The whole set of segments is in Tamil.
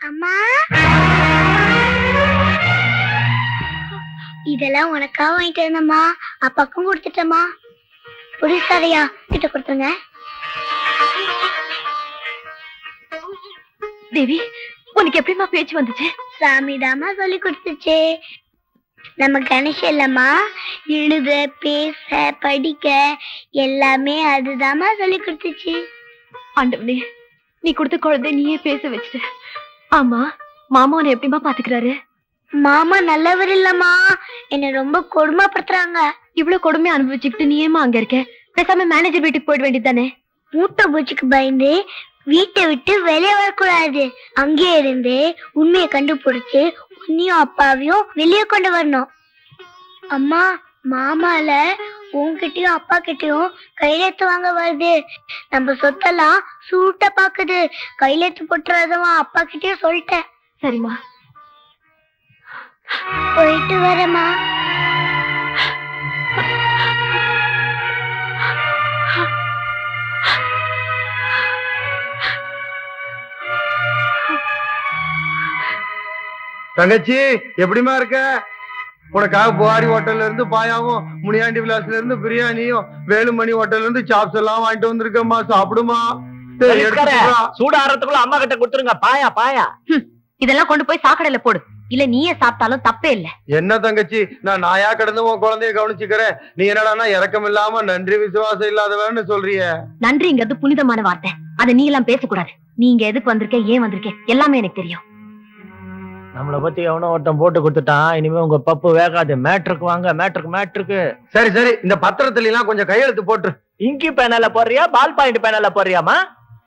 அம்மா, இதெல்லாம் உனக்கா வாங்கிட்டு வந்தம்மா. அப்பாக்கும் கொடுத்துட்டம்மா. புரிசாதையா கிட்ட கொடுத்துருங்க. தேவி, உனக்கு எப்படிமா பேச்சு வந்துச்சு? சாமிதாமா சொல்லி கொடுத்துச்சு. நம்ம கணேஷ் இல்லம்மா, எழுத பேச படிக்க எல்லாமே அதுதாம்மா சொல்லி கொடுத்துச்சு. ஆண்டவனே, நீ கொடுத்த குழந்தை நீயே பேச வச்சுட்ட. ஆமா, மாமா உன்னை எப்படிமா பாத்துக்கிறாரு? மாமா நல்லவர் இல்லம்மா, என்ன ரொம்ப கொடுமைப்படுத்துறாங்க. இவ்வளவு கொடுமை அனுபவிச்சுக்கிட்டு நீ ஏமா அங்க இருக்க? பேசாம மேனேஜர் வீட்டுக்கு போயிட வேண்டியதானே? மூட்டை பூச்சிக்கு பயந்து வீட்டை விட்டு வெளியே வரக்கூடாது. அங்கே இருந்து உண்மையை கண்டுபிடிச்சு உன்னையும் அப்பாவையும் வெளியே கொண்டு வரணும். அம்மா, மாமால உன்கிட்டயும் அப்பா கிட்டயும் கையெழுத்து வாங்க வருது. நம்ம சொத்தெல்லாம் சூட்ட பாக்குது. கையெழுத்து போட்டுறதும் அப்பா கிட்டயும் சொல்லிட்டேன். சரிம்மா, போயிட்டு வரேம்மா. தங்கச்சி, எப்படிமா இருக்க? உனக்காக புகாரி ஹோட்டல்ல இருந்து பாயாவும், முனியாண்டி விலாஸ்ல இருந்து பிரியாணியும், வேலுமணி ஹோட்டல்ல இருந்து சாப்ஸ் எல்லாம் வாங்கிட்டு வந்திருக்கேம்மா. சாப்பிடுமா. சூடாறதுக்குள்ள அம்மா கிட்ட கொடுத்துருங்க. பாயா பாயா. இதெல்லாம் கொண்டு போய் சாக்கடையில போடு. இல்ல நீயே சாப்பிட்டாலும் தப்பே இல்ல. என்ன தங்கச்சி, நான் நாயா கிடந்து உன் குழந்தைய கவனிச்சுக்கிறேன். நீ என்னடானா இறக்கம் இல்லாம நன்றி விசுவாசம் இல்லாதவன்னு சொல்றிய. நன்றிங்கிறது புனிதமான வார்த்தை. அதை நீ எல்லாம் பேசக்கூடாது. நீங்க எதுக்கு வந்திருக்க, ஏன் வந்திருக்க, எல்லாமே எனக்கு தெரியும். நம்மள பத்தி எவனோ ஒருத்தன் போட்டு கொடுத்துட்டான். இனிமே உங்க பப்பு வேகாது. மேட்ருக்கு வாங்க. மேட்ருக்கு. சரி சரி, இந்த பத்திரத்துல எல்லாம் கொஞ்சம் கையெழுத்து போட்டு. இங்கி பேனல்ல போடுறியா, பால் பாயிண்ட் பேனல்ல போடுறியாமா?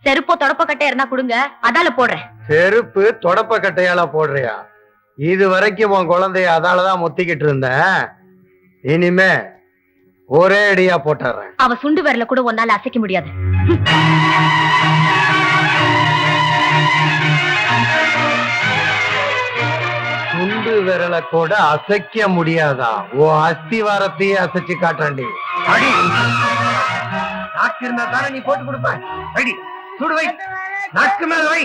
செருப்போ தொடப்ப கட்டை இருந்தா கொடுங்க, அதால போடுறேன். செருப்பு தொடப்ப கட்டையால போடுறியா? இது வரைக்கும் உன் குழந்தைய அதாலதான் முத்திக்கிட்டு இருந்தேன். இனிமே ஒரே அடியா போட்டுறேன். அவ சுண்டு விரல கூட ஒன்னால அசைக்க முடியாது. சுண்டு விரலை கூட அசைக்க முடியாதா? ஓ அஸ்திவாரத்தையே அசைச்சு காட்டாண்டி. அடி நாக்கு இருந்தா தானே நீ போட்டு கொடுப்ப. அடி சுடு வை, நாக்கு மேல வை.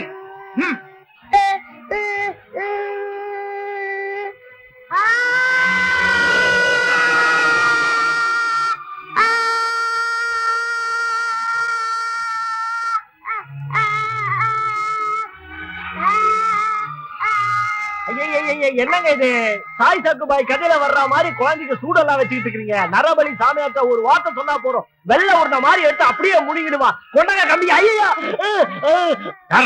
என்னங்க இது? சாய் சக்குபாய் கதையில வர்ற மாதிரி குழந்தைக்கு சூடெல்லாம் வச்சுக்கிட்டு இருக்கீங்க. நரபலி சாமியார்ட்ட ஒரு வார்த்தை சொன்னா போறோம், வெள்ள உருண்ட மாதிரி எடுத்து அப்படியே முடிக்கிடுமா. கொண்டாங்க கம்பி. ஐயா,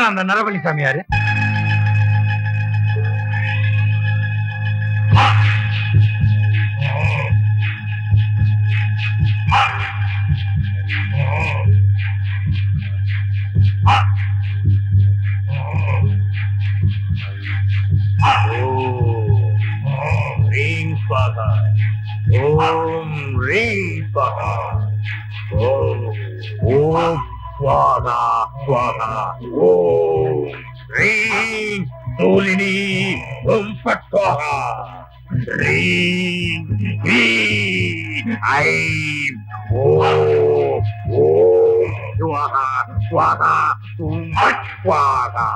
அந்த நரபலி சாமியாரு? ஓம் ரீம் ஸ்வாஹா. ஓம் ஓம் ஸ்வாஹா ஸ்வாஹா. ஓம் ரீம் சூலினி ஓம் ஃபட் ஸ்வாஹா. ரீம் ரீம் ஐம் ஓம் ஓம் ஸ்வாஹா ஸ்வாஹா ஓம் ஃபட் ஸ்வாஹா.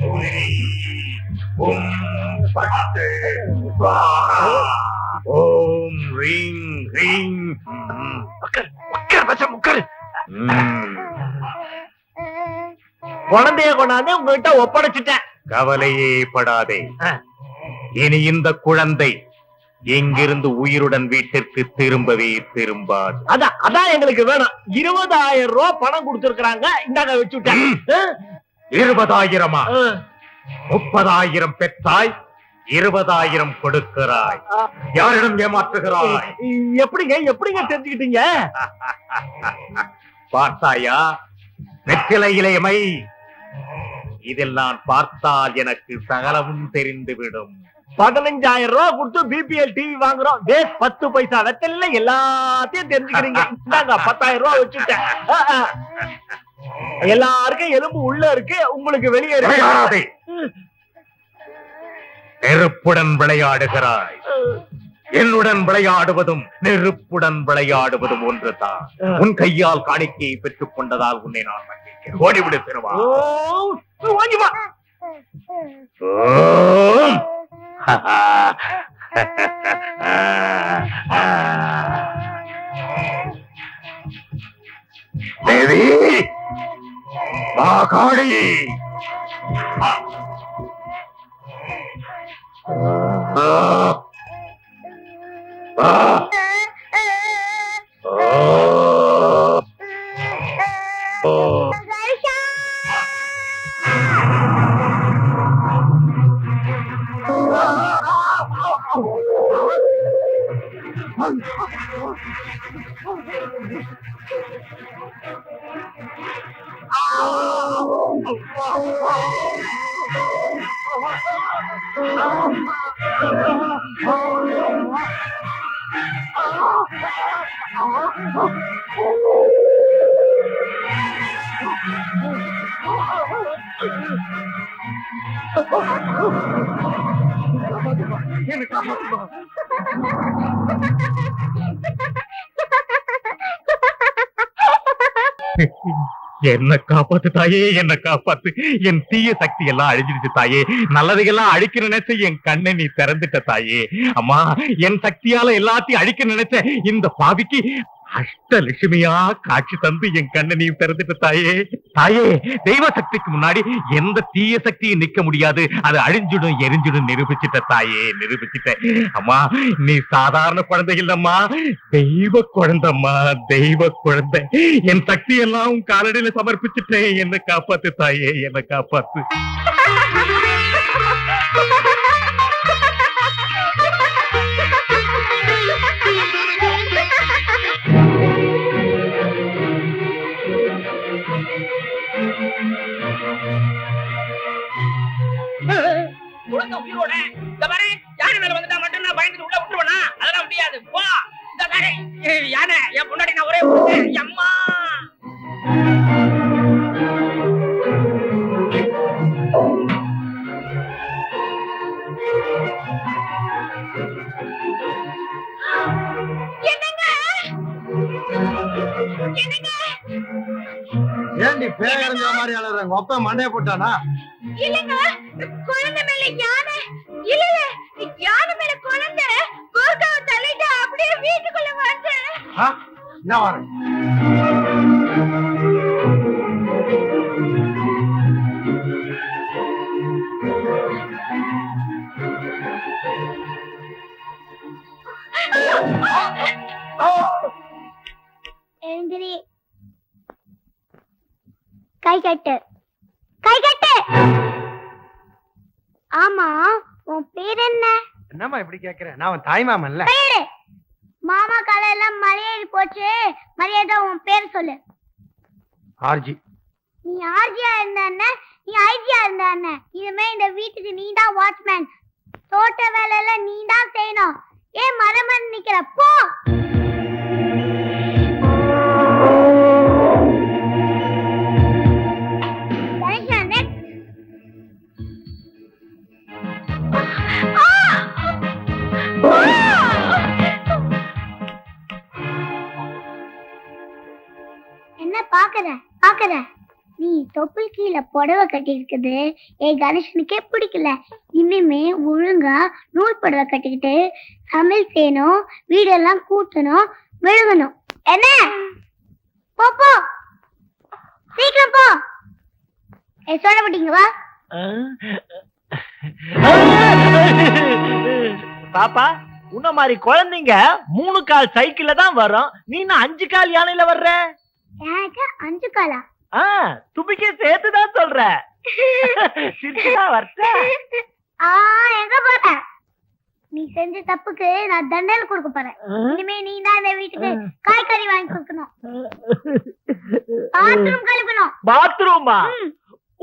சூலினி ஓம் ஃபட் ஸ்வாஹா. ஓம் ரீம் ரீம். குழந்தைய கொண்டாந்து உங்ககிட்ட ஒப்படைச்சிட்டேன். கவலையே படாதே. இனி இந்த குழந்தை எங்கிருந்து உயிருடன் வீட்டிற்கு திரும்பவே திரும்பாது. அதான் எங்களுக்கு வேணும். 20,000 ரூபாய் பணம் கொடுத்திருக்காங்க. இந்தாங்க வச்சுட்டேன். 20,000? 30,000 பெற்றாய், 20,000 கொடுக்கிறாய். யாரிடம் ஏமாற்றுகிறாய்? எப்படிங்க தெரிஞ்சுக்கிட்டீங்க? பார்த்தாயா வெற்றிலையிலைமை? இதில் நான் பார்த்தால் எனக்கு சகலமும் தெரிந்துவிடும். 15,000 ரூபாய் கொடுத்து பிபிஎல் டிவி வாங்குறோம். 10 பைசா வெத்தல எல்லாத்தையும் தெரிஞ்சுக்கிறீங்க. 10,000 ரூபாய் வச்சுட்டேன். எல்லாருக்கும் எலும்பு உள்ள இருக்கு, உங்களுக்கு வெளியே இருக்கு. நெருப்புடன் விளையாடுகிறாய். என்னுடன் விளையாடுவதும் நெருப்புடன் விளையாடுவதும் ஒன்றுதான். உன் கையால் காணிக்கையை பெற்றுக் கொண்டதால் உன்னை நான் மன்னிக்கிறேன். ஓடிவிடு திருவா. ஓம் தேவி காளி என்ன காப்பாத்து தாயே, என்ன காப்பாத்து. என் தீய சக்தி எல்லாம் அழிஞ்சிருச்சு தாயே. நல்லதையெல்லாம் அழிக்க நினைச்ச என் கண்ணை நீ திறந்துட்ட தாயே. அம்மா, என் சக்தியால எல்லாத்தையும் அழிக்க நினைச்ச இந்த பாவிக்கு அஷ்டலட்சுமியா காட்சி தந்து என் கண்ணை நீ திறந்துட்ட தாயே. தாயே, தெய்வ சக்திக்கு முன்னாடி எந்த தீய சக்தியும் நிக்க முடியாது. அது அழிஞ்சிடும் எரிஞ்சிடும் நிரூபிச்சிட்ட தாயே, நிரூபிச்சிட்ட. அம்மா, நீ சாதாரண குழந்தை இல்லம்மா, தெய்வ குழந்தைம்மா, தெய்வ குழந்தை. என் சக்தி எல்லாம் உன் காலடியில சமர்ப்பிச்சுட்டேன். என்ன காப்பாத்து தாயே, என்ன காப்பாத்து. உயிரோட இந்த மாதிரி யானை மேல வந்துட்டா மட்டும் நான் பயந்துட்டு உள்ள விட்டுருவேனா? அதெல்லாம் முடியாது. போ இந்த மாதிரி யானை என் முன்னாடி நான் ஒரே அம்மா. ஏண்டி பேரஞ்ச மாதிரி அலறாங்க? ஒப்ப மண்டைய போட்டானா? இல்லங்க, குழந்தை மேல யானை இல்ல, யானை மேல குழந்தை கோர்க்காவை தள்ளிட்டு அப்படியே வீட்டுக்குள்ள வந்து. என்ன வரேன்? எழுந்திரி, கை கட்டு, கை கட்டு. ஆமா, உன் பேர் என்ன? என்னம்மா இப்படி கேக்குறேன்? நான் உன் தாய் மாமன்ல. பேரு மாமா காலையெல்லாம் மலையேறி போச்சு. மரியாதை உன் பேர் சொல்லு. ஆர்ஜி. நீ ஆர்ஜியா இருந்தா, நீ ஐஜியா இருந்தா, இனிமே இந்த வீட்டுக்கு நீ தான் வாட்ச்மேன். தோட்ட வேலை எல்லாம் நீ தான் செய்யணும். ஏன் மரமன் நிக்கிற? போ. என்ன பாக்குற? நீ தொப்புள் கீழே புடவை கட்டி இருக்குது. கணேசனுக்கே பிடிக்கல. இனிமே ஒழுங்கா நூல் புடவை கட்டிக்கிட்டு சமையல் செய்யணும், வீடெல்லாம் கூட்டணும், விழுகணும். என்ன? போ போ, சீக்கிரம் போ. சொல்ல மாட்டீங்க? வா. பாப்பா, உன்ன மாதிரி குழந்தைங்க 3 கால் சைக்கிள்ல தான் வரும். நீ 5 கால் யானையில வர்ற. எனக்கு 5 காலா? தும்பிக்கை சேர்த்துதான் சொல்ற. எங்க போற? நீ செஞ்ச தப்புக்கு நான் தண்டனை கொடுக்க போறேன். இனிமே நீ தான் இந்த வீட்டுக்கு காய்கறி வாங்கி கொடுக்கணும், பாத்ரூம் கழுவணும். பாத்ரூமா?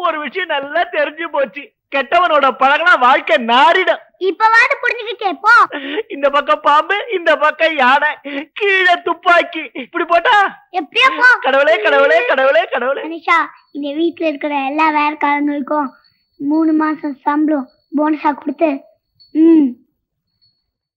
ஒரு விஷயம் நல்லா தெரிஞ்சு போச்சு. கெட்டவனோட பழகினா வாழ்க்கை நாரிடும். இப்பவாது புரிஞ்சுக்கிட்டே போ. இந்த பக்கம் பாம்பு, இந்த பக்கம் யானை, கீழே துப்பாக்கி. இப்படி போட்டா எப்படியா போ. கடவுளே கடவுளே கடவுளே கடவுளே. மனிஷா, இந்த வீட்டுல இருக்கிற எல்லா வேலைக்காரங்களுக்கும் 3 மாசம் சம்பளம் போனஸா கொடுத்து